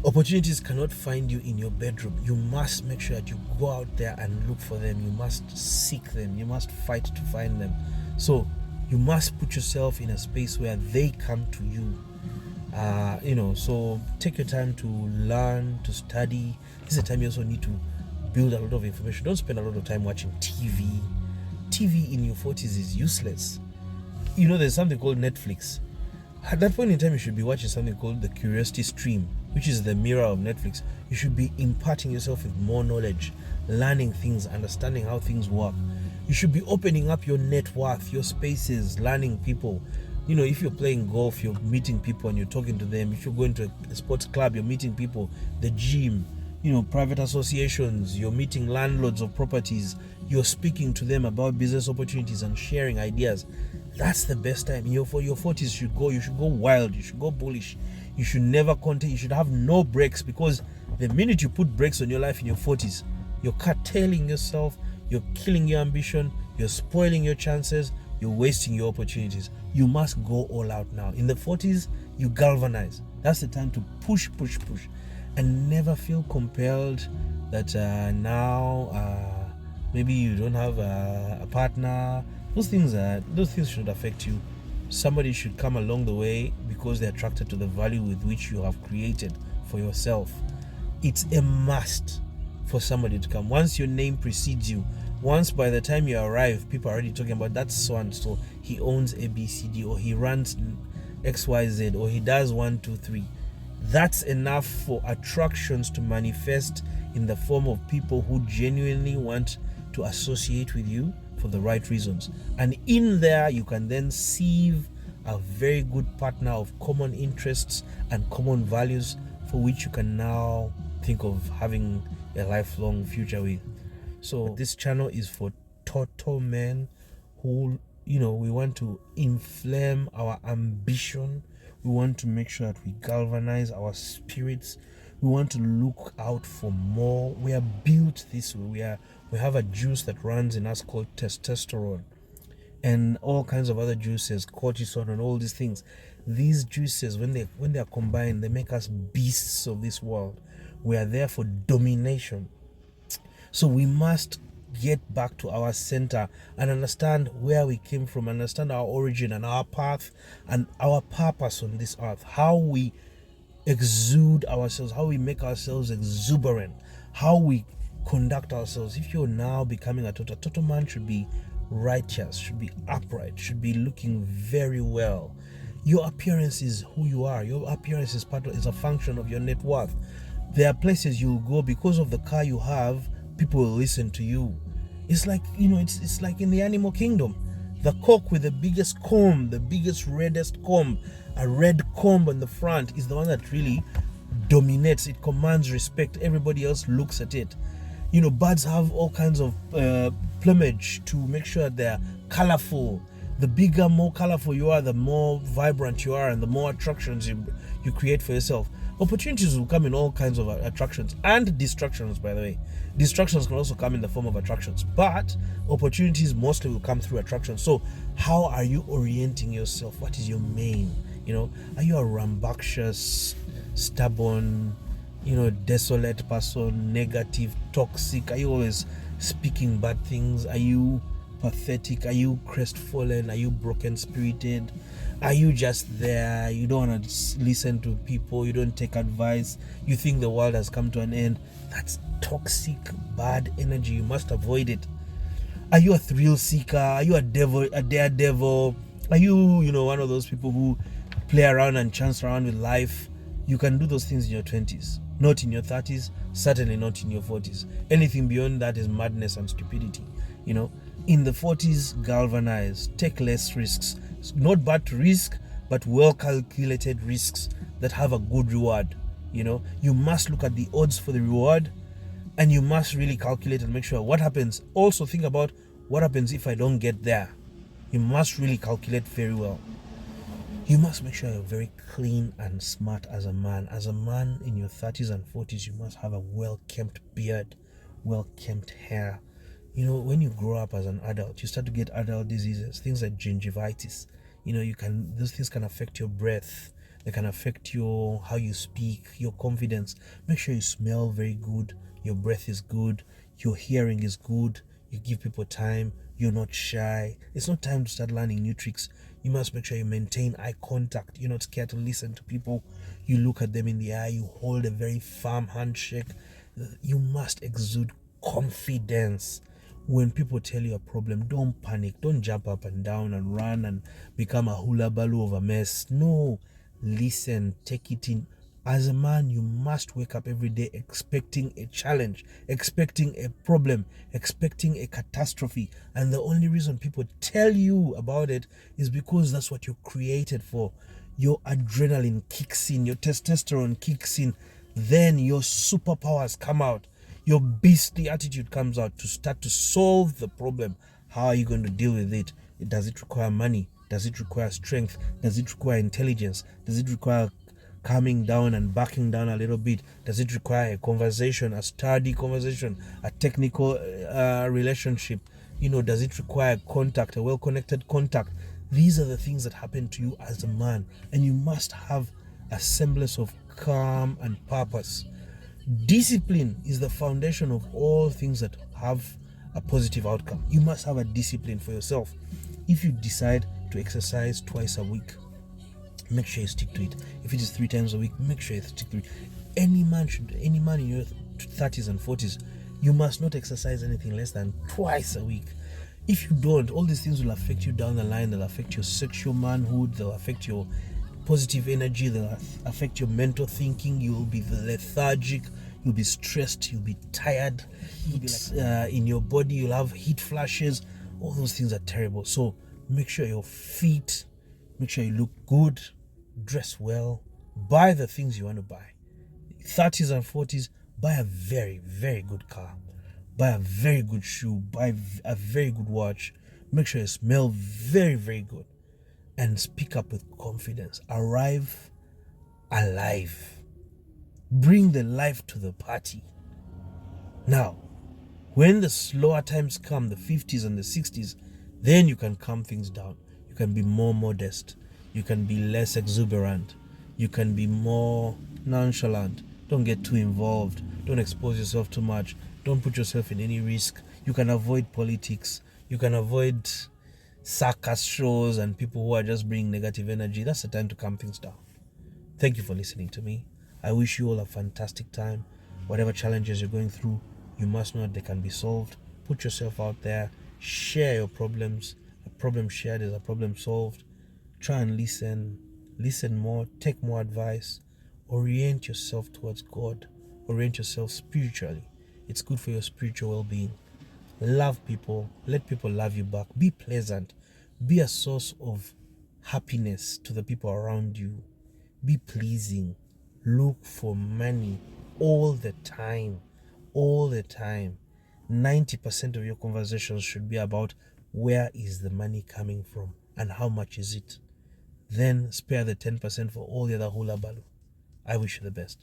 Opportunities cannot find you in your bedroom. You must make sure that you go out there and look for them. You must seek them. You must fight to find them. So you must put yourself in a space where they come to you. So take your time to learn, to study. This is a time you also need to build a lot of information. Don't spend a lot of time watching TV. TV in your 40s is useless. There's something called Netflix. At that point in time, you should be watching something called the Curiosity Stream, which is the mirror of Netflix. You should be imparting yourself with more knowledge, learning things, understanding how things work. You should be opening up your net worth, your spaces, learning people. If you're playing golf, you're meeting people and you're talking to them. If you're going to a sports club, you're meeting people. The gym, private associations, you're meeting landlords of properties. You're speaking to them about business opportunities and sharing ideas. That's the best time. For your 40s, you should go wild. You should go bullish. You should never contain. You should have no brakes, because the minute you put brakes on your life in your 40s, you're curtailing yourself. You're killing your ambition. You're spoiling your chances. You're wasting your opportunities. You must go all out now. In the 40s, you galvanize. That's the time to push, and never feel compelled that now maybe you don't have a partner. Those things should affect you. Somebody should come along the way because they're attracted to the value with which you have created for yourself. It's a must for somebody to come. Once your name precedes you, once by the time you arrive, people are already talking about that so and so. He owns ABCD, or he runs XYZ, or he does 1, 2, 3. That's enough for attractions to manifest in the form of people who genuinely want to associate with you for the right reasons. And in there, you can then sieve a very good partner of common interests and common values, for which you can now think of having a lifelong future with. So this channel is for total men who, we want to inflame our ambition. We want to make sure that we galvanize our spirits. We want to look out for more. We are built this way. We have a juice that runs in us called testosterone, and all kinds of other juices, cortisol, and all these things. These juices, when they are combined, they make us beasts of this world. We are there for domination. So we must get back to our center and understand where we came from, understand our origin and our path and our purpose on this earth, how we exude ourselves, how we make ourselves exuberant, how we conduct ourselves. If you're now becoming a total man should be righteous, should be upright, should be looking very well. Your appearance is who you are. Your appearance is a function of your net worth. There are places you'll go because of the car you have. People will listen to you. It's like, it's like in the animal kingdom. The cock with the biggest comb, the biggest reddest comb, a red comb on the front, is the one that really dominates. It commands respect. Everybody else looks at it. Birds have all kinds of plumage to make sure they're colorful. The bigger, more colorful you are, the more vibrant you are, and the more attractions you create for yourself. Opportunities will come in all kinds of attractions and distractions, by the way. Distractions can also come in the form of attractions, but opportunities mostly will come through attractions. So how are you orienting yourself? What is your main? Are you a rambunctious, stubborn, desolate person, negative, toxic? Are you always speaking bad things? Are you pathetic? Are you crestfallen? Are you broken spirited? Are you just there? You don't want to listen to people. You don't take advice. You think the world has come to an end. That's toxic, bad energy. You must avoid it. Are you a thrill seeker? Are you a daredevil? Are you, one of those people who play around and chance around with life? You can do those things in your 20s, not in your 30s, certainly not in your 40s. Anything beyond that is madness and stupidity. In the 40s, galvanize, take less risks. It's not bad to risk, but well calculated risks that have a good reward. You must look at the odds for the reward, and you must really calculate and make sure what happens. Also think about what happens if I don't get there. You must really calculate very well. You must make sure you're very clean and smart as a man. As a man in your 30s and 40s, you must have a well-kept beard, well-kept hair. When you grow up as an adult, you start to get adult diseases, things like gingivitis. Those things can affect your breath. They can affect your how you speak, your confidence. Make sure you smell very good, your breath is good, your hearing is good, you give people time, you're not shy. It's not time to start learning new tricks. You must make sure you maintain eye contact. You're not scared to listen to people. You look at them in the eye, you hold a very firm handshake. You must exude confidence. When people tell you a problem, don't panic, don't jump up and down and run and become a hula baloo of a mess. No, listen, take it in. As a man, you must wake up every day expecting a challenge, expecting a problem, expecting a catastrophe. And the only reason people tell you about it is because that's what you're created for. Your adrenaline kicks in, your testosterone kicks in, then your superpowers come out. Your beastly attitude comes out to start to solve the problem. How are you going to deal with it? Does it require money? Does it require strength? Does it require intelligence? Does it require calming down and backing down a little bit? Does it require a conversation, a sturdy conversation, a technical relationship? Does it require contact, a well-connected contact? These are the things that happen to you as a man, and you must have a semblance of calm and purpose. Discipline is the foundation of all things that have a positive outcome. You must have a discipline for yourself. If you decide to exercise twice a week, make sure you stick to it. If it is 3 times a week, make sure you stick to it. Any man in your 30s and 40s, you must not exercise anything less than twice a week. If you don't, all these things will affect you down the line. They'll affect your sexual manhood, they'll affect your positive energy, they'll affect your mental thinking. You'll be lethargic, you'll be stressed, you'll be tired, heat in your body, you'll have heat flashes. All those things are terrible. So make sure you're fit, make sure you look good, dress well, buy the things you want to buy. 30s and 40s, buy a very, very good car, buy a very good shoe, buy a very good watch. Make sure you smell very, very good, and speak up with confidence. Arrive alive. Bring the life to the party. Now, when the slower times come, the 50s and the 60s, then you can calm things down. You can be more modest. You can be less exuberant. You can be more nonchalant. Don't get too involved. Don't expose yourself too much. Don't put yourself in any risk. You can avoid politics. You can avoid circus shows and people who are just bringing negative energy. That's the time to calm things down. Thank you for listening to me. I wish you all a fantastic time. Whatever challenges you're going through, you must know they can be solved. Put yourself out there. Share your problems. A problem shared is a problem solved. Try and listen. Listen more. Take more advice. Orient yourself towards God. Orient yourself spiritually. It's good for your spiritual well-being. Love people. Let people love you back. Be pleasant. Be a source of happiness to the people around you. Be pleasing. Look for money all the time. All the time. 90% of your conversations should be about where is the money coming from and how much is it. Then spare the 10% for all the other hula baloo. I wish you the best.